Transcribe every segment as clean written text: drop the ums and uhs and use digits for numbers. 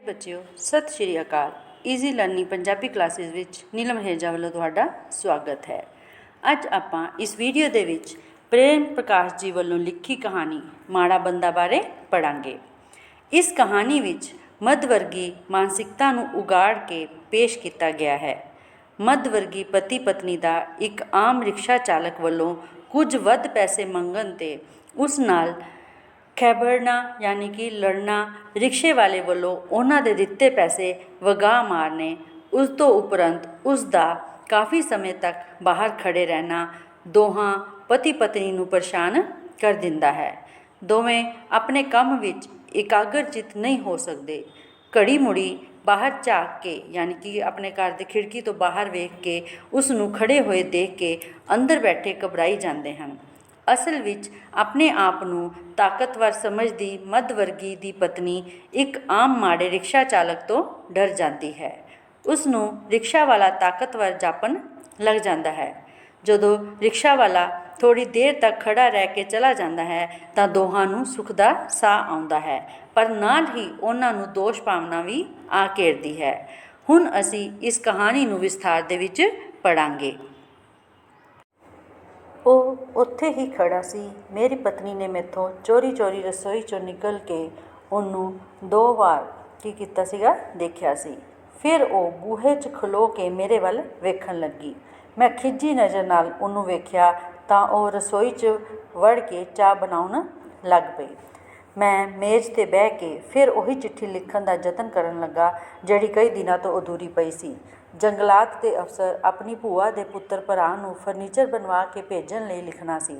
ਬੱਚਿਓ, ਸਤਿ ਸ਼੍ਰੀ ਅਕਾਲ। Easy learning Punjabi classes ਵਿੱਚ ਨੀਲਮ ਹੇਜਾ ਵੱਲੋਂ ਤੁਹਾਡਾ ਸਵਾਗਤ ਹੈ। ਅੱਜ ਆਪਾਂ ਇਸ ਵੀਡੀਓ ਦੇ ਵਿੱਚ ਪ੍ਰੇਮ ਪ੍ਰਕਾਸ਼ ਜੀ ਵੱਲੋਂ ਲਿਖੀ ਕਹਾਣੀ ਮਾੜਾ ਬੰਦਾ ਬਾਰੇ ਪੜ੍ਹਾਂਗੇ। ਇਸ ਕਹਾਣੀ ਵਿੱਚ ਮੱਧ ਵਰਗੀ ਮਾਨਸਿਕਤਾ ਨੂੰ ਉਗਾੜ ਕੇ ਪੇਸ਼ ਕੀਤਾ ਗਿਆ ਹੈ। ਮੱਧ ਵਰਗੀ ਪਤੀ ਪਤਨੀ ਦਾ ਇੱਕ ਆਮ ਰਿਕਸ਼ਾ ਚਾਲਕ ਵੱਲੋਂ ਕੁਝ ਵੱਧ ਪੈਸੇ ਮੰਗਣ 'ਤੇ ਉਸ ਨਾਲ ਖੈਬੜਨਾ यानी कि लड़ना, रिक्शे वाले ਵੱਲੋਂ ਉਹਨਾਂ ਦੇ ਦਿੱਤੇ ਪੈਸੇ ਵਗਾ ਮਾਰਨੇ, ਉਸ ਤੋਂ ਉਪਰੰਤ ਉਸ ਦਾ ਕਾਫੀ ਸਮੇਂ ਤੱਕ ਬਾਹਰ ਖੜੇ ਰਹਿਣਾ ਦੋਹਾਂ ਪਤੀ ਪਤਨੀ ਨੂੰ ਪਰੇਸ਼ਾਨ ਕਰ ਦਿੰਦਾ ਹੈ। ਦੋਵੇਂ ਆਪਣੇ ਕੰਮ ਵਿੱਚ ਇਕਾਗਰਚਿਤ ਨਹੀਂ ਹੋ ਸਕਦੇ। ਘੜੀ ਮੁੜੀ ਬਾਹਰ ਝਾਕ ਕੇ यानी कि ਆਪਣੇ ਘਰ ਦੀ ਖਿੜਕੀ ਤੋਂ ਬਾਹਰ ਵੇਖ ਕੇ ਉਸ ਨੂੰ ਖੜੇ ਹੋਏ ਦੇਖ ਕੇ ਅੰਦਰ ਬੈਠੇ ਘਬਰਾਈ ਜਾਂਦੇ ਹਨ। ਅਸਲ ਵਿੱਚ ਆਪਣੇ ਆਪ ਨੂੰ ਤਾਕਤਵਰ ਸਮਝਦੀ ਮੱਧ ਵਰਗੀ ਦੀ ਪਤਨੀ ਇੱਕ ਆਮ ਮਾੜੇ ਰਿਕਸ਼ਾ ਚਾਲਕ ਤੋਂ ਡਰ ਜਾਂਦੀ ਹੈ। ਉਸ ਨੂੰ ਰਿਕਸ਼ਾ ਵਾਲਾ ਤਾਕਤਵਰ ਜਾਪਣ ਲੱਗ ਜਾਂਦਾ ਹੈ। ਜਦੋਂ ਰਿਕਸ਼ਾ ਵਾਲਾ ਥੋੜ੍ਹੀ ਦੇਰ ਤੱਕ ਖੜਾ ਰਹਿ ਕੇ ਚਲਾ ਜਾਂਦਾ ਹੈ ਤਾਂ ਦੋਹਾਂ ਨੂੰ ਸੁੱਖ ਦਾ ਸਾਹ ਆਉਂਦਾ ਹੈ, ਪਰ ਨਾਲ ਹੀ ਉਹਨਾਂ ਨੂੰ ਦੋਸ਼ ਭਾਵਨਾ ਵੀ ਆ ਘੇਰਦੀ ਹੈ। ਹੁਣ ਅਸੀਂ ਇਸ ਕਹਾਣੀ ਨੂੰ ਵਿਸਥਾਰ ਦੇ ਵਿੱਚ ਪੜ੍ਹਾਂਗੇ। ਉਹ ਉੱਥੇ ਹੀ ਖੜਾ ਸੀ। ਮੇਰੀ ਪਤਨੀ ਨੇ ਮੈਥੋਂ ਚੋਰੀ ਚੋਰੀ ਰਸੋਈ 'ਚੋਂ ਨਿਕਲ ਕੇ ਉਹਨੂੰ 2 ਵਾਰ ਕੀ ਕੀਤਾ ਸੀਗਾ ਦੇਖਿਆ ਸੀ। ਫਿਰ ਉਹ ਬੂਹੇ 'ਚ ਖਲੋ ਕੇ ਮੇਰੇ ਵੱਲ ਵੇਖਣ ਲੱਗੀ। ਮੈਂ ਖਿਝੀ ਨਜ਼ਰ ਨਾਲ ਉਹਨੂੰ ਵੇਖਿਆ ਤਾਂ ਉਹ ਰਸੋਈ 'ਚ ਵੜ ਕੇ ਚਾਹ ਬਣਾਉਣ ਲੱਗ ਪਈ। ਮੈਂ ਮੇਜ਼ 'ਤੇ ਬਹਿ ਕੇ ਫਿਰ ਉਹੀ ਚਿੱਠੀ ਲਿਖਣ ਦਾ ਯਤਨ ਕਰਨ ਲੱਗਾ ਜਿਹੜੀ ਕਈ ਦਿਨਾਂ ਤੋਂ ਅਧੂਰੀ ਪਈ ਸੀ। ਜੰਗਲਾਤ ਦੇ ਅਫਸਰ ਆਪਣੀ ਭੂਆ ਦੇ ਪੁੱਤਰ ਭਰਾ ਨੂੰ ਫਰਨੀਚਰ ਬਣਵਾ ਕੇ ਭੇਜਣ ਲਈ ਲਿਖਣਾ ਸੀ।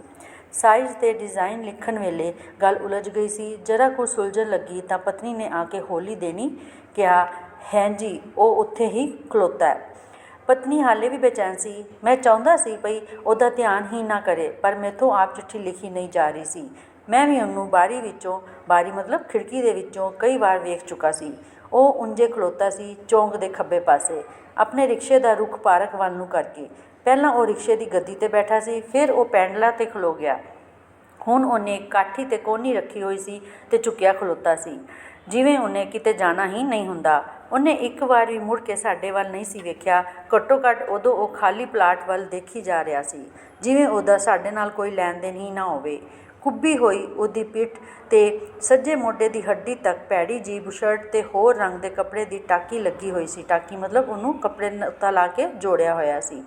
ਸਾਈਜ਼ ਤੇ ਡਿਜ਼ਾਈਨ ਲਿਖਣ ਵੇਲੇ ਗੱਲ ਉਲਝ ਗਈ ਸੀ। ਜਰਾ ਕੁ ਸੁਲਝਣ ਲੱਗੀ ਤਾਂ ਪਤਨੀ ਨੇ ਆ ਕੇ ਹੌਲੀ ਦੇਣੀ ਕਿਹਾ, ਹੈ ਜੀ, ਉਹ ਉੱਥੇ ਹੀ ਖਲੋਤਾ ਹੈ। ਪਤਨੀ ਹਾਲੇ ਵੀ ਬੇਚੈਨ ਸੀ। ਮੈਂ ਚਾਹੁੰਦਾ ਸੀ ਭਈ ਉਹਦਾ ਧਿਆਨ ਹੀ ਨਾ ਕਰੇ, ਪਰ ਮੈਥੋਂ ਆਪ ਚਿੱਠੀ ਲਿਖੀ ਨਹੀਂ ਜਾ ਰਹੀ ਸੀ। ਮੈਂ ਵੀ ਉਹਨੂੰ ਬਾਰੀ ਮਤਲਬ ਖਿੜਕੀ ਦੇ ਵਿੱਚੋਂ ਕਈ ਵਾਰ ਵੇਖ ਚੁੱਕਾ ਸੀ। ਉਹ ਉਂਝੇ ਖਲੋਤਾ ਸੀ ਚੌਂਕ ਦੇ ਖੱਬੇ ਪਾਸੇ, ਆਪਣੇ ਰਿਕਸ਼ੇ ਦਾ ਰੁੱਖ ਪਾਰਕ ਵੱਲ ਨੂੰ ਕਰਕੇ। ਪਹਿਲਾਂ ਉਹ ਰਿਕਸ਼ੇ ਦੀ ਗੱਦੀ 'ਤੇ ਬੈਠਾ ਸੀ, ਫਿਰ ਉਹ ਪੈਂਡਲਾਂ 'ਤੇ ਖਲੋ ਗਿਆ। ਹੁਣ ਉਹਨੇ ਕਾਠੀ 'ਤੇ ਕੋਹਨੀ ਰੱਖੀ ਹੋਈ ਸੀ ਅਤੇ ਝੁਕਿਆ ਖਲੋਤਾ ਸੀ, ਜਿਵੇਂ ਉਹਨੇ ਕਿਤੇ ਜਾਣਾ ਹੀ ਨਹੀਂ ਹੁੰਦਾ। ਉਹਨੇ ਇੱਕ ਵਾਰ ਵੀ ਮੁੜ ਕੇ ਸਾਡੇ ਵੱਲ ਨਹੀਂ ਸੀ ਵੇਖਿਆ। ਘੱਟੋ ਘੱਟ ਉਦੋਂ ਉਹ ਖਾਲੀ ਪਲਾਟ ਵੱਲ ਦੇਖੀ ਜਾ ਰਿਹਾ ਸੀ, ਜਿਵੇਂ ਉਹਦਾ ਸਾਡੇ ਨਾਲ ਕੋਈ ਲੈਣ ਦੇਣ ਹੀ ਨਾ ਹੋਵੇ। ਕੁੱਬੀ ਹੋਈ ਉਹਦੀ ਪਿੱਠ 'ਤੇ ਸੱਜੇ ਮੋਢੇ ਦੀ ਹੱਡੀ ਤੱਕ ਭੈੜੀ ਜਿਹੀ ਬੁਸ਼ਰਟ ਅਤੇ ਹੋਰ ਰੰਗ ਦੇ ਕੱਪੜੇ ਦੀ ਟਾਕੀ ਲੱਗੀ ਹੋਈ ਸੀ। ਟਾਕੀ ਮਤਲਬ ਉਹਨੂੰ ਕੱਪੜੇ ਉੱਤਾ ਲਾ ਕੇ ਜੋੜਿਆ ਹੋਇਆ ਸੀ।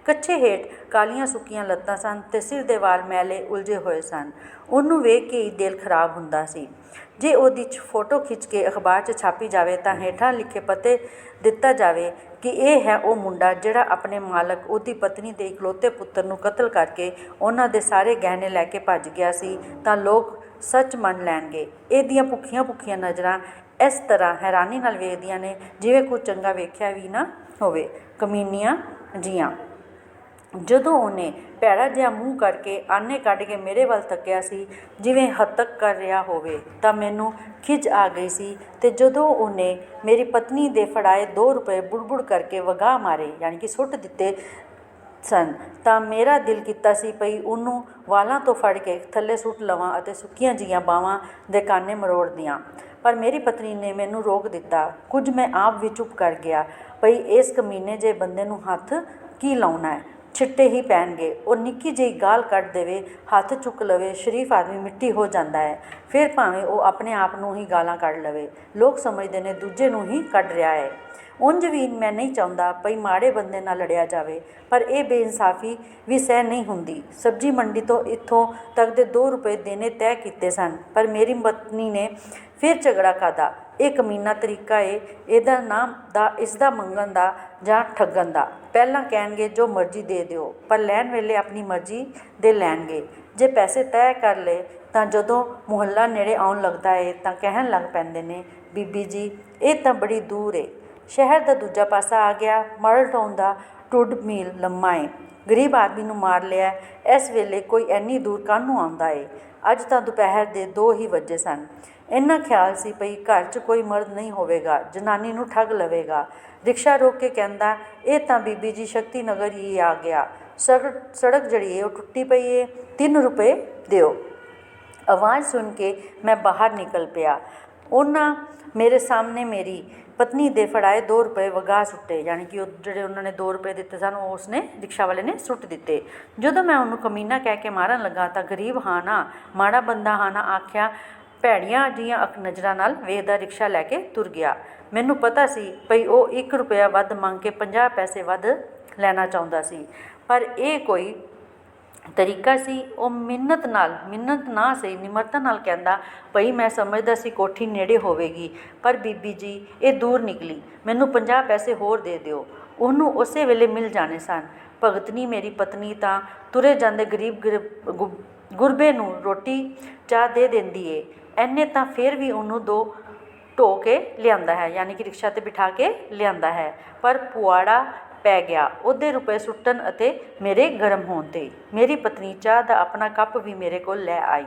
ਕੱਛੇ ਹੇਠ ਕਾਲੀਆਂ ਸੁੱਕੀਆਂ ਲੱਤਾਂ ਸਨ ਅਤੇ ਸਿਰ ਦੇ ਵਾਲ ਮੈਲੇ ਉਲਝੇ ਹੋਏ ਸਨ। ਉਹਨੂੰ ਵੇਖ ਕੇ ਹੀ ਦਿਲ ਖਰਾਬ ਹੁੰਦਾ ਸੀ। ਜੇ ਉਹਦੀ ਫੋਟੋ ਖਿੱਚ ਕੇ ਅਖਬਾਰ 'ਚ ਛਾਪੀ ਜਾਵੇ ਤਾਂ ਹੇਠਾਂ ਲਿਖੇ ਪਤੇ ਦਿੱਤਾ ਜਾਵੇ ਕਿ ਇਹ ਹੈ ਉਹ ਮੁੰਡਾ ਜਿਹੜਾ ਆਪਣੇ ਮਾਲਕ ਉਹਦੀ ਪਤਨੀ ਦੇ ਇਕਲੌਤੇ ਪੁੱਤਰ ਨੂੰ ਕਤਲ ਕਰਕੇ ਉਹਨਾਂ ਦੇ ਸਾਰੇ ਗਹਿਣੇ ਲੈ ਕੇ ਭੱਜ ਗਿਆ ਸੀ, ਤਾਂ ਲੋਕ ਸੱਚ ਮੰਨ ਲੈਣਗੇ। ਇਹਦੀਆਂ ਭੁੱਖੀਆਂ ਨਜ਼ਰਾਂ ਇਸ ਤਰ੍ਹਾਂ ਹੈਰਾਨੀ ਨਾਲ ਵੇਖਦੀਆਂ ਨੇ ਜਿਵੇਂ ਕੁਝ ਚੰਗਾ ਵੇਖਿਆ ਵੀ ਨਾ ਹੋਵੇ। ਕਮੀਨੀਆਂ ਜੀਆਂ। ਜਦੋਂ ਉਹਨੇ ਭੈੜਾ ਜਿਹਾ ਮੂੰਹ ਕਰਕੇ ਆਨੇ ਕੱਢ ਕੇ ਮੇਰੇ ਵੱਲ ਤੱਕਿਆ ਸੀ, ਜਿਵੇਂ ਹੱਤਕ ਕਰ ਰਿਹਾ ਹੋਵੇ, ਤਾਂ ਮੈਨੂੰ ਖਿਝ ਆ ਗਈ ਸੀ। ਅਤੇ ਜਦੋਂ ਉਹਨੇ ਮੇਰੀ ਪਤਨੀ ਦੇ ਫੜਾਏ 2 ਰੁਪਏ ਬੁੜਬੁੜ ਕਰਕੇ ਵਗਾਹ ਮਾਰੇ यानी कि ਸੁੱਟ ਦਿੱਤੇ ਸਨ, ਤਾਂ ਮੇਰਾ ਦਿਲ ਕੀਤਾ ਸੀ ਭਈ ਉਹਨੂੰ ਵਾਲਾਂ ਤੋਂ ਫੜ ਕੇ ਥੱਲੇ ਸੁੱਟ ਲਵਾਂ ਅਤੇ ਸੁੱਕੀਆਂ ਜਿਹੀਆਂ ਬਾਹਾਂ ਦੇ ਕਾਨੇ ਮਰੋੜ ਦਿਆਂ। ਪਰ ਮੇਰੀ ਪਤਨੀ ਨੇ ਮੈਨੂੰ ਰੋਕ ਦਿੱਤਾ। ਕੁਝ ਮੈਂ ਆਪ ਵੀ ਚੁੱਪ ਕਰ ਗਿਆ ਭਈ ਇਸ ਕਮੀਨੇ ਜਿਹੇ ਬੰਦੇ ਨੂੰ ਹੱਥ ਕੀ ਲਾਉਣਾ ਹੈ, ਛਿੱਟੇ ਹੀ ਪੈਣਗੇ। ਉਹ ਨਿੱਕੀ ਜਿਹੀ ਗਾਲ ਕੱਢ ਦੇਵੇ, ਹੱਥ ਚੁੱਕ ਲਵੇ, ਸ਼ਰੀਫ ਆਦਮੀ ਮਿੱਟੀ ਹੋ ਜਾਂਦਾ ਹੈ। ਫਿਰ ਭਾਵੇਂ ਉਹ ਆਪਣੇ ਆਪ ਨੂੰ ਹੀ ਗਾਲਾਂ ਕੱਢ ਲਵੇ, ਲੋਕ ਸਮਝਦੇ ਨੇ ਦੂਜੇ ਨੂੰ ਹੀ ਕੱਢ ਰਿਹਾ ਹੈ। ਉਂਝ ਵੀ ਮੈਂ ਨਹੀਂ ਚਾਹੁੰਦਾ ਭਈ ਮਾੜੇ ਬੰਦੇ ਨਾਲ ਲੜਿਆ ਜਾਵੇ, ਪਰ ਇਹ ਬੇਇਨਸਾਫੀ ਵੀ ਸਹਿ ਨਹੀਂ ਹੁੰਦੀ। ਸਬਜ਼ੀ ਮੰਡੀ ਤੋਂ ਇੱਥੋਂ ਤੱਕ ਦੇ 2 ਰੁਪਏ ਦੇਣੇ ਤੈਅ ਕੀਤੇ ਸਨ, ਪਰ ਮੇਰੀ ਪਤਨੀ ਨੇ ਫਿਰ ਝਗੜਾ ਖਾਧਾ। ਇਹ ਕਮੀਨਾ ਤਰੀਕਾ ਏ ਇਹਦਾ ਨਾਮ ਦਾ ਇਸਦਾ ਮੰਗਣ ਦਾ ਜਾਂ ਠੱਗਣ ਦਾ। ਪਹਿਲਾਂ ਕਹਿਣਗੇ ਜੋ ਮਰਜ਼ੀ ਦੇ ਦਿਓ, ਪਰ ਲੈਣ ਵੇਲੇ ਆਪਣੀ ਮਰਜ਼ੀ ਦੇ ਲੈਣਗੇ। ਜੇ ਪੈਸੇ ਤੈਅ ਕਰ ਲਏ ਤਾਂ ਜਦੋਂ ਮੁਹੱਲਾ ਨੇੜੇ ਆਉਣ ਲੱਗਦਾ ਏ ਤਾਂ ਕਹਿਣ ਲੱਗ ਪੈਂਦੇ ਨੇ, ਬੀਬੀ ਜੀ ਇਹ ਤਾਂ ਬੜੀ ਦੂਰ ਏ, ਸ਼ਹਿਰ ਦਾ ਦੂਜਾ ਪਾਸਾ ਆ ਗਿਆ, ਮਾਡਲ ਟਾਊਨ ਦਾ 2 ਮੀਲ ਲੰਮਾ ਏ, ਗਰੀਬ ਆਦਮੀ ਨੂੰ ਮਾਰ ਲਿਆ। ਇਸ ਵੇਲੇ ਕੋਈ ਐਨੀ ਦੂਰ ਕਾਹਨੂੰ ਆਉਂਦਾ ਏ। ਅੱਜ ਤਾਂ ਦੁਪਹਿਰ ਦੇ 2 ਹੀ ਵਜੇ ਸਨ। ਇੰਨਾ ਖਿਆਲ ਸੀ ਭਈ ਘਰ 'ਚ ਕੋਈ ਮਰਦ ਨਹੀਂ ਹੋਵੇਗਾ, ਜਨਾਨੀ ਨੂੰ ਠੱਗ ਲਵੇਗਾ। ਰਿਕਸ਼ਾ ਰੋਕ ਕੇ ਕਹਿੰਦਾ, ਇਹ ਤਾਂ ਬੀਬੀ ਜੀ ਸ਼ਕਤੀ ਨਗਰ ਹੀ ਆ ਗਿਆ, ਸੜਕ ਜਿਹੜੀ ਏ ਉਹ ਟੁੱਟੀ ਪਈ ਏ, 3 ਰੁਪਏ ਦਿਓ। ਆਵਾਜ਼ ਸੁਣ ਕੇ ਮੈਂ ਬਾਹਰ ਨਿਕਲ ਪਿਆ। ਉਹਨਾਂ ਮੇਰੇ ਸਾਹਮਣੇ ਮੇਰੀ ਪਤਨੀ ਦੇ ਫੜਾਏ 2 ਰੁਪਏ ਵਗਾਹ ਸੁੱਟੇ, ਯਾਨੀ ਕਿ ਉਹ ਜਿਹੜੇ ਉਹਨਾਂ ਨੇ 2 ਰੁਪਏ ਦਿੱਤੇ ਸਨ ਉਹ ਉਸਨੇ ਰਿਕਸ਼ਾ ਵਾਲੇ ਨੇ ਸੁੱਟ ਦਿੱਤੇ। ਜਦੋਂ ਮੈਂ ਉਹਨੂੰ ਕਮੀਨਾ ਕਹਿ ਕੇ ਮਾਰਨ ਲੱਗਾ ਤਾਂ ਗਰੀਬ ਹਾਂ ਨਾ, ਮਾੜਾ ਬੰਦਾ ਹਾਂ ਨਾ ਆਖਿਆ ਭੈੜੀਆਂ ਜਿਹੀਆਂ ਨਜ਼ਰਾਂ ਨਾਲ ਵੇਖਦਾ ਰਿਕਸ਼ਾ ਲੈ ਕੇ ਤੁਰ ਗਿਆ। ਮੈਨੂੰ ਪਤਾ ਸੀ ਭਈ ਉਹ 1 ਰੁਪਇਆ ਵੱਧ ਮੰਗ ਕੇ 50 ਪੈਸੇ ਵੱਧ ਲੈਣਾ ਚਾਹੁੰਦਾ ਸੀ, ਪਰ ਇਹ ਕੋਈ ਤਰੀਕਾ ਸੀ? ਉਹ ਮਿੰਨਤ ਨਾ ਸਹੀ ਨਿਮਰਤਾ ਨਾਲ ਕਹਿੰਦਾ, ਭਈ ਮੈਂ ਸਮਝਦਾ ਸੀ ਕੋਠੀ ਨੇੜੇ ਹੋਵੇਗੀ, ਪਰ ਬੀਬੀ ਜੀ ਇਹ ਦੂਰ ਨਿਕਲੀ, ਮੈਨੂੰ 50 ਪੈਸੇ ਹੋਰ ਦੇ ਦਿਓ। ਉਹਨੂੰ ਉਸੇ ਵੇਲੇ ਮਿਲ ਜਾਣੇ ਸਨ। ਭਗਤਨੀ ਮੇਰੀ ਪਤਨੀ ਤਾਂ ਤੁਰੇ ਜਾਂਦੇ ਗਰੀਬ ਗੁਰਬੇ ਨੂੰ ਰੋਟੀ ਚਾਹ ਦੇ ਦਿੰਦੀ ਏ, ਐਨੇ ਤਾਂ ਫਿਰ ਵੀ ਉਹਨੂੰ 2 ਢੋ ਕੇ ਲਿਆਂਦਾ ਹੈ, ਯਾਨੀ ਕਿ ਰਿਕਸ਼ਾ 'ਤੇ ਬਿਠਾ ਕੇ ਲਿਆਂਦਾ ਹੈ। ਪਰ ਪੁਆੜਾ ਪੈ ਗਿਆ ਉਹਦੇ ਰੁਪਏ ਸੁੱਟਣ ਅਤੇ ਮੇਰੇ ਗਰਮ ਹੋਣ 'ਤੇ। ਮੇਰੀ ਪਤਨੀ ਚਾਹ ਦਾ ਆਪਣਾ ਕੱਪ ਵੀ ਮੇਰੇ ਕੋਲ ਲੈ ਆਈ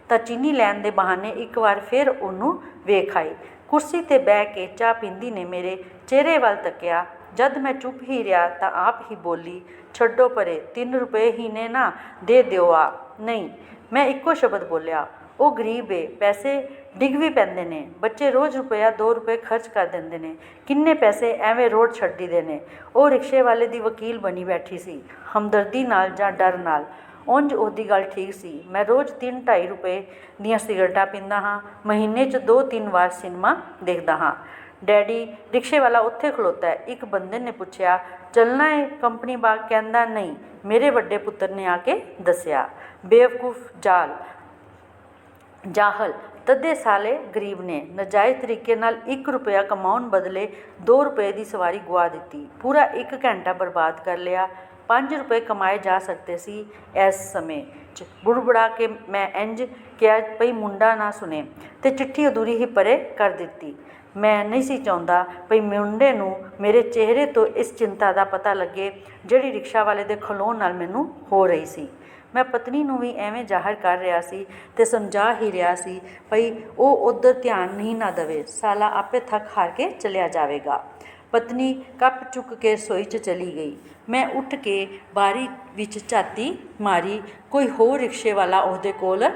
ਤਾਂ ਚੀਨੀ ਲੈਣ ਦੇ ਬਹਾਨੇ ਇੱਕ ਵਾਰ ਫਿਰ ਉਹਨੂੰ ਵੇਖ ਆਈ। ਕੁਰਸੀ 'ਤੇ ਬਹਿ ਕੇ ਚਾਹ ਪੀਂਦੀ ਨੇ ਮੇਰੇ ਚਿਹਰੇ ਵੱਲ ਤੱਕਿਆ। ਜਦ ਮੈਂ ਚੁੱਪ ਹੀ ਰਿਹਾ ਤਾਂ ਆਪ ਹੀ ਬੋਲੀ, ਛੱਡੋ ਪਰੇ, 3 ਰੁਪਏ ਹੀ ਨੇ ਨਾ, ਦੇ ਦਿਓ ਆ। ਨਹੀਂ, ਮੈਂ ਇੱਕੋ ਸ਼ਬਦ ਬੋਲਿਆ। ਉਹ ਗਰੀਬ ਏ, ਪੈਸੇ ਡਿੱਗ ਵੀ ਪੈਂਦੇ ਨੇ, ਬੱਚੇ ਰੋਜ਼ ਰੁਪਇਆ 2 ਰੁਪਏ ਖਰਚ ਕਰ ਦਿੰਦੇ ਨੇ, ਕਿੰਨੇ ਪੈਸੇ ਐਵੇਂ ਰੋਡ ਛੱਡੀ ਦੇ ਨੇ। ਉਹ ਰਿਕਸ਼ੇ ਵਾਲੇ ਦੀ ਵਕੀਲ ਬਣੀ ਬੈਠੀ ਸੀ, ਹਮਦਰਦੀ ਨਾਲ ਜਾਂ ਡਰ ਨਾਲ। ਉਂਝ ਉਹਦੀ ਗੱਲ ਠੀਕ ਸੀ। ਮੈਂ ਰੋਜ਼ 3-2.5 ਰੁਪਏ ਦੀਆਂ ਸਿਗਰਟਾਂ ਪੀਂਦਾ ਹਾਂ, ਮਹੀਨੇ 'ਚ 2-3 ਵਾਰ ਸਿਨੇਮਾ ਦੇਖਦਾ ਹਾਂ। ਡੈਡੀ, ਰਿਕਸ਼ੇ ਵਾਲਾ ਉੱਥੇ ਖਲੋਤਾ ਹੈ। ਇੱਕ ਬੰਦੇ ਨੇ ਪੁੱਛਿਆ, ਚੱਲਣਾ ਏ ਕੰਪਨੀ ਬਾਗ? ਕਹਿੰਦਾ ਨਹੀਂ, ਮੇਰੇ ਵੱਡੇ ਪੁੱਤਰ ਨੇ ਆ ਕੇ ਦੱਸਿਆ। ਬੇਵਕੂਫ, ਜਾਹਲ, ਤੱਦੇ ਸਾਲੇ ਗਰੀਬ ਨੇ ਨਾਜਾਇਜ਼ ਤਰੀਕੇ ਨਾਲ 1 ਰੁਪਇਆ ਕਮਾਉਣ ਬਦਲੇ 2 ਰੁਪਏ ਦੀ ਸਵਾਰੀ ਗੁਆ ਦਿੱਤੀ। ਪੂਰਾ 1 ਘੰਟਾ ਬਰਬਾਦ ਕਰ ਲਿਆ। 5 ਰੁਪਏ ਕਮਾਏ ਜਾ ਸਕਦੇ ਸੀ ਇਸ ਸਮੇਂ 'ਚ। ਬੁੜਬੁੜਾ ਕੇ ਮੈਂ ਇੰਝ ਕਿਹਾ ਭਈ ਮੁੰਡਾ ਨਾ ਸੁਣੇ, ਤੇ ਚਿੱਠੀ ਅਧੂਰੀ ਹੀ ਪਰੇ ਕਰ ਦਿੱਤੀ। ਮੈਂ ਨਹੀਂ ਸੀ ਚਾਹੁੰਦਾ ਭਈ ਮੁੰਡੇ ਨੂੰ ਮੇਰੇ ਚਿਹਰੇ ਤੋਂ ਇਸ ਚਿੰਤਾ ਦਾ ਪਤਾ ਲੱਗੇ ਜਿਹੜੀ ਰਿਕਸ਼ਾ ਵਾਲੇ ਦੇ ਖਲੋਣ ਨਾਲ ਮੈਨੂੰ ਹੋ ਰਹੀ ਸੀ। ਮੈਂ ਪਤਨੀ ਨੂੰ ਵੀ ਐਵੇਂ ਜ਼ਾਹਰ ਕਰ ਰਿਹਾ ਸੀ ਤੇ ਸਮਝਾ ਹੀ ਰਿਹਾ ਸੀ ਭਈ ਉਹ ਉੱਧਰ ਧਿਆਨ ਨਹੀਂ ਨਾ ਦੇਵੇ, ਸਾਲਾ ਆਪੇ ਥੱਕ ਹਾਰ ਕੇ ਚਲਿਆ ਜਾਵੇਗਾ। ਪਤਨੀ ਕੱਪ ਚੁੱਕ ਕੇ ਰਸੋਈ 'ਚ ਚਲੀ ਗਈ। ਮੈਂ ਉੱਠ ਕੇ ਬਾਰੀ ਵਿੱਚ ਝਾਤੀ ਮਾਰੀ। ਕੋਈ ਹੋਰ ਰਿਕਸ਼ੇ ਵਾਲਾ ਉਹਦੇ ਕੋਲ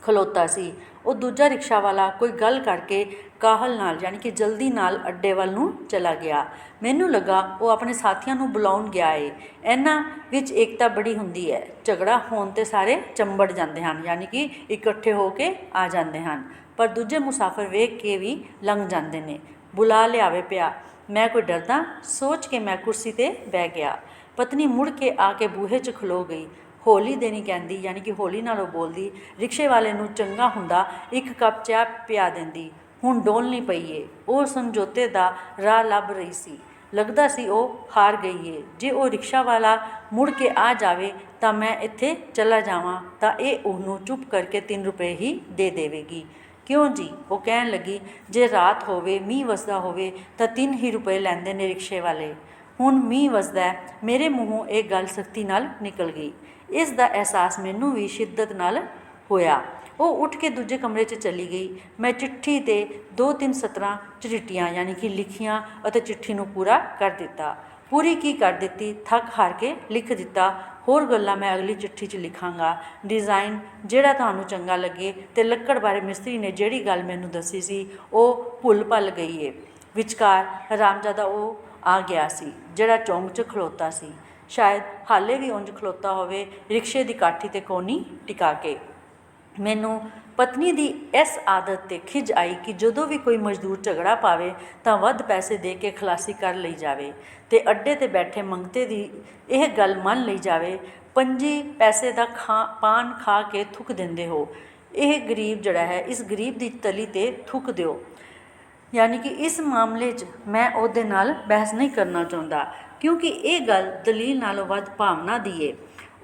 ਖਲੋਤਾ ਸੀ। ਉਹ ਦੂਜਾ ਰਿਕਸ਼ਾ ਵਾਲਾ ਕੋਈ ਗੱਲ ਕਰਕੇ ਕਾਹਲ ਨਾਲ, ਯਾਨੀ ਕਿ ਜਲਦੀ ਨਾਲ ਅੱਡੇ ਵੱਲ ਨੂੰ ਚਲਾ ਗਿਆ। ਮੈਨੂੰ ਲੱਗਾ ਉਹ ਆਪਣੇ ਸਾਥੀਆਂ ਨੂੰ ਬੁਲਾਉਣ ਗਿਆ ਏ। ਇਹਨਾਂ ਵਿੱਚ ਏਕਤਾ ਬੜੀ ਹੁੰਦੀ ਹੈ। ਝਗੜਾ ਹੋਣ 'ਤੇ ਸਾਰੇ ਚੰਬੜ ਜਾਂਦੇ ਹਨ, ਯਾਨੀ ਕਿ ਇਕੱਠੇ ਹੋ ਕੇ ਆ ਜਾਂਦੇ ਹਨ, ਪਰ ਦੂਜੇ ਮੁਸਾਫਰ ਵੇਖ ਕੇ ਵੀ ਲੰਘ ਜਾਂਦੇ ਨੇ। ਬੁਲਾ ਲਿਆਵੇ ਪਿਆ, ਮੈਂ ਕੋਈ ਡਰਦਾ? ਸੋਚ ਕੇ ਮੈਂ ਕੁਰਸੀ 'ਤੇ ਬਹਿ ਗਿਆ। ਪਤਨੀ ਮੁੜ ਕੇ ਆ ਕੇ ਬੂਹੇ 'ਚ ਖਲੋ ਗਈ। ਹੌਲੀ ਦੇਣੀ ਕਹਿੰਦੀ, ਯਾਨੀ ਕਿ ਹੌਲੀ ਨਾਲ ਉਹ ਬੋਲਦੀ। ਰਿਕਸ਼ੇ ਵਾਲੇ ਨੂੰ ਚੰਗਾ ਹੁੰਦਾ 1 ਕੱਪ ਚਾਹ ਪਿਆ ਦਿੰਦੀ, ਹੁਣ ਡੋਲਣੀ ਪਈ ਏ। ਉਹ ਸਮਝੌਤੇ ਦਾ ਰਾਹ ਲੱਭ ਰਹੀ ਸੀ। ਲੱਗਦਾ ਸੀ ਉਹ ਹਾਰ ਗਈ ਏ। ਜੇ ਉਹ ਰਿਕਸ਼ਾ ਵਾਲਾ ਮੁੜ ਕੇ ਆ ਜਾਵੇ ਤਾਂ ਮੈਂ ਇੱਥੇ ਚਲਾ ਜਾਵਾਂ ਤਾਂ ਇਹ ਉਹਨੂੰ ਚੁੱਪ ਕਰਕੇ 3 ਰੁਪਏ ਹੀ ਦੇ ਦੇਵੇਗੀ। ਕਿਉਂ ਜੀ? ਉਹ ਕਹਿਣ ਲੱਗੀ, ਜੇ ਰਾਤ ਹੋਵੇ, ਮੀਂਹ ਵਸਦਾ ਹੋਵੇ ਤਾਂ 3 ਹੀ ਰੁਪਏ ਲੈਂਦੇ ਨੇ ਰਿਕਸ਼ੇ ਵਾਲੇ। ਹੁਣ ਮੀਂਹ ਵਸਦਾ। ਮੇਰੇ ਮੂੰਹੋਂ ਇਹ ਗੱਲ ਸਖਤੀ ਨਾਲ ਨਿਕਲ ਗਈ। ਇਸ ਦਾ ਅਹਿਸਾਸ ਮੈਨੂੰ ਵੀ ਸ਼ਿੱਦਤ ਨਾਲ ਹੋਇਆ। ਉਹ ਉੱਠ ਕੇ ਦੂਜੇ ਕਮਰੇ 'ਚ ਚਲੀ ਗਈ। ਮੈਂ ਚਿੱਠੀ 'ਤੇ 2-3 ਸਤਰਾਂ ਝਰੀਟੀਆਂ, ਯਾਨੀ ਕਿ ਲਿਖੀਆਂ ਅਤੇ ਚਿੱਠੀ ਨੂੰ ਪੂਰਾ ਕਰ ਦਿੱਤਾ। ਪੂਰੀ ਕੀ ਕਰ ਦਿੱਤੀ, ਥੱਕ ਹਾਰ ਕੇ ਲਿਖ ਦਿੱਤਾ। ਹੋਰ ਗੱਲਾਂ ਮੈਂ ਅਗਲੀ ਚਿੱਠੀ 'ਚ ਲਿਖਾਂਗਾ। ਡਿਜ਼ਾਈਨ ਜਿਹੜਾ ਤੁਹਾਨੂੰ ਚੰਗਾ ਲੱਗੇ, ਤੇ ਲੱਕੜ ਬਾਰੇ ਮਿਸਤਰੀ ਨੇ ਜਿਹੜੀ ਗੱਲ ਮੈਨੂੰ ਦੱਸੀ ਸੀ ਉਹ ਭੁੱਲ ਭੱਲ ਗਈ ਏ। ਵਿਚਕਾਰ ਹਰਾਮਜ਼ਾਦਾ ਉਹ ਆ ਗਿਆ ਸੀ ਜਿਹੜਾ ਚੌਂਕ 'ਚ ਖਲੋਤਾ ਸੀ। ਸ਼ਾਇਦ ਹਾਲੇ ਵੀ ਉਂਝ ਖਲੋਤਾ ਹੋਵੇ, ਰਿਕਸ਼ੇ ਦੀ ਕਾਠੀ 'ਤੇ ਕੋਨੀ ਟਿਕਾ ਕੇ। ਮੈਨੂੰ ਪਤਨੀ ਦੀ ਇਸ ਆਦਤ 'ਤੇ ਖਿਝ ਆਈ ਕਿ ਜਦੋਂ ਵੀ ਕੋਈ ਮਜ਼ਦੂਰ ਝਗੜਾ ਪਾਵੇ ਤਾਂ ਵੱਧ ਪੈਸੇ ਦੇ ਕੇ ਖਲਾਸੀ ਕਰ ਲਈ ਜਾਵੇ, ਤੇ ਅੱਡੇ 'ਤੇ ਬੈਠੇ ਮੰਗਤੇ ਦੀ ਇਹ ਗੱਲ ਮੰਨ ਲਈ ਜਾਵੇ, 25 ਪੈਸੇ ਦਾ ਪਾਨ ਖਾ ਕੇ ਥੁੱਕ ਦਿੰਦੇ ਹੋ। ਇਹ ਗਰੀਬ ਜਿਹੜਾ ਹੈ, ਇਸ ਗਰੀਬ ਦੀ ਤਲੀ 'ਤੇ ਥੁੱਕ ਦਿਓ। ਯਾਨੀ ਕਿ ਇਸ ਮਾਮਲੇ 'ਚ ਮੈਂ ਉਹਦੇ ਨਾਲ ਬਹਿਸ ਨਹੀਂ ਕਰਨਾ ਚਾਹੁੰਦਾ, ਕਿਉਂਕਿ ਇਹ ਗੱਲ ਦਲੀਲ ਨਾਲੋਂ ਵੱਧ ਭਾਵਨਾ ਦੀ ਏ।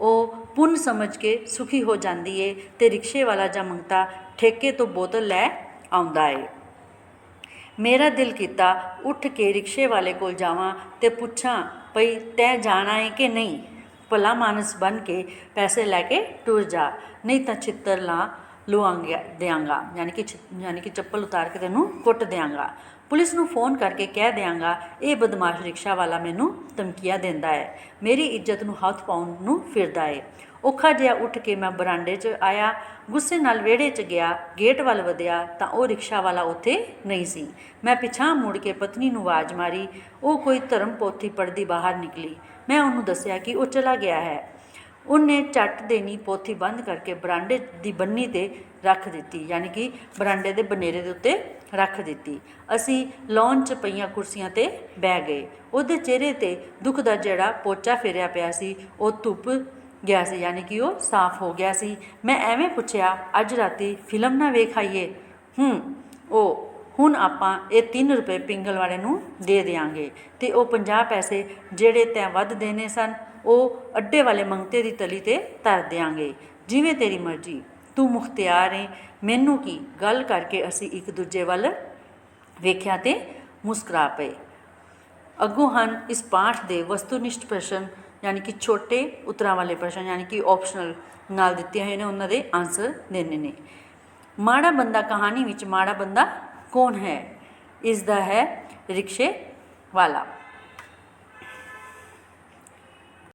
ਉਹ ਪੁੰਨ ਸਮਝ ਕੇ ਸੁਖੀ ਹੋ ਜਾਂਦੀ ਏ ਤੇ ਰਿਕਸ਼ੇ ਵਾਲਾ ਜਾਂ ਮੰਗਤਾ ਠੇਕੇ ਤੋਂ ਬੋਤਲ ਲੈ ਆਉਂਦਾ ਏ। ਮੇਰਾ ਦਿਲ ਕੀਤਾ ਉੱਠ ਕੇ ਰਿਕਸ਼ੇ ਵਾਲੇ ਕੋਲ ਜਾਵਾਂ ਤੇ ਪੁੱਛਾਂ ਭਈ ਤੈਂ ਜਾਣਾ ਏ ਕਿ ਨਹੀਂ। ਭਲਾ ਮਾਨਸ ਬਣ ਕੇ ਪੈਸੇ ਲੈ ਕੇ ਟੁਰ ਜਾ, ਨਹੀਂ ਤਾਂ ਛਿੱਤਰ ਲੁਆਂਗਾ ਦਿਆਂਗਾ, ਯਾਨੀ ਕਿ ਚੱਪਲ ਉਤਾਰ ਕੇ ਤੈਨੂੰ ਕੁੱਟ ਦਿਆਂਗਾ। ਪੁਲਿਸ ਨੂੰ ਫੋਨ ਕਰਕੇ ਕਹਿ ਦਿਆਂਗਾ ਇਹ ਬਦਮਾਸ਼ ਰਿਕਸ਼ਾ ਵਾਲਾ ਮੈਨੂੰ ਧਮਕੀਆਂ ਦਿੰਦਾ ਹੈ, ਮੇਰੀ ਇੱਜ਼ਤ ਨੂੰ ਹੱਥ ਪਾਉਣ ਨੂੰ ਫਿਰਦਾ ਏ। ਔਖਾ ਜਿਹਾ ਉੱਠ ਕੇ ਮੈਂ ਬਰਾਂਡੇ 'ਚ ਆਇਆ। ਗੁੱਸੇ ਨਾਲ ਵਿਹੜੇ 'ਚ ਗਿਆ। ਗੇਟ ਵੱਲ ਵਧਿਆ ਤਾਂ ਉਹ ਰਿਕਸ਼ਾ ਵਾਲਾ ਉੱਥੇ ਨਹੀਂ ਸੀ। ਮੈਂ ਪਿਛਾਂਹ ਮੁੜ ਕੇ ਪਤਨੀ ਨੂੰ ਆਵਾਜ਼ ਮਾਰੀ। ਉਹ ਕੋਈ ਧਰਮ ਪੋਥੀ ਪੜ੍ਹਦੀ ਬਾਹਰ ਨਿਕਲੀ। ਮੈਂ ਉਹਨੂੰ ਦੱਸਿਆ ਕਿ ਉਹ ਚਲਾ ਗਿਆ ਹੈ। ਉਹਨੇ ਝੱਟ ਦੇਣੀ ਪੋਥੀ ਬੰਦ ਕਰਕੇ ਬਰਾਂਡੇ ਦੀ ਬੰਨੀ 'ਤੇ ਰੱਖ ਦਿੱਤੀ, ਯਾਨੀ ਕਿ ਬਰਾਂਡੇ ਦੇ ਬਨੇਰੇ ਦੇ ਉੱਤੇ ਰੱਖ ਦਿੱਤੀ। ਅਸੀਂ ਲੌਨ 'ਚ ਪਈਆਂ ਕੁਰਸੀਆਂ 'ਤੇ ਬਹਿ ਗਏ। ਉਹਦੇ ਚਿਹਰੇ 'ਤੇ ਦੁੱਖ ਦਾ ਜਿਹੜਾ ਪੋਚਾ ਫੇਰਿਆ ਪਿਆ ਸੀ ਉਹ ਧੁੱਪ ਗਿਆ ਸੀ, ਯਾਨੀ ਕਿ ਉਹ ਸਾਫ਼ ਹੋ ਗਿਆ ਸੀ। ਮੈਂ ਐਵੇਂ ਪੁੱਛਿਆ, ਅੱਜ ਰਾਤੀ ਫਿਲਮ ਨਾ ਵੇਖ ਆਈਏ? ਉਹ ਹੁਣ ਆਪਾਂ ਇਹ 3 ਰੁਪਏ ਪਿੰਗਲ ਵਾਲੇ ਨੂੰ ਦੇ ਦਿਆਂਗੇ ਅਤੇ ਉਹ 50 ਪੈਸੇ ਜਿਹੜੇ ਤੈਂ ਵੱਧ ਦੇਣੇ ਸਨ ਉਹ ਅੱਡੇ ਵਾਲੇ ਮੰਗਤੇ ਦੀ ਤਲੀ 'ਤੇ ਧਰ ਦਿਆਂਗੇ। ਜਿਵੇਂ ਤੇਰੀ ਮਰਜ਼ੀ, ਤੂੰ ਮੁਖਤਿਆਰ ਏ। ਮੈਨੂੰ ਕੀ? ਗੱਲ ਕਰਕੇ ਅਸੀਂ ਇੱਕ ਦੂਜੇ ਵੱਲ ਵੇਖਿਆ ਅਤੇ ਮੁਸਕਰਾ ਪਏ। ਅੱਗੋਂ ਹਨ ਇਸ ਪਾਠ ਦੇ ਵਸਤੂਨਿਸ਼ਟ ਪ੍ਰਸ਼ਨ, ਯਾਨੀ ਕਿ ਛੋਟੇ ਉਤਰਾਂ ਵਾਲੇ ਪ੍ਰਸ਼ਨ, ਯਾਨੀ ਕਿ ਆਪਸ਼ਨਲ ਨਾਲ ਦਿੱਤੇ ਹੋਏ ਨੇ, ਉਹਨਾਂ ਦੇ ਆਂਸਰ ਦੇਣੇ ਨੇ। ਮਾੜਾ ਬੰਦਾ ਕਹਾਣੀ ਵਿੱਚ ਮਾੜਾ ਬੰਦਾ ਕੌਣ ਹੈ? ਇਸ ਦਾ ਹੈ ਰਿਕਸ਼ੇ ਵਾਲਾ।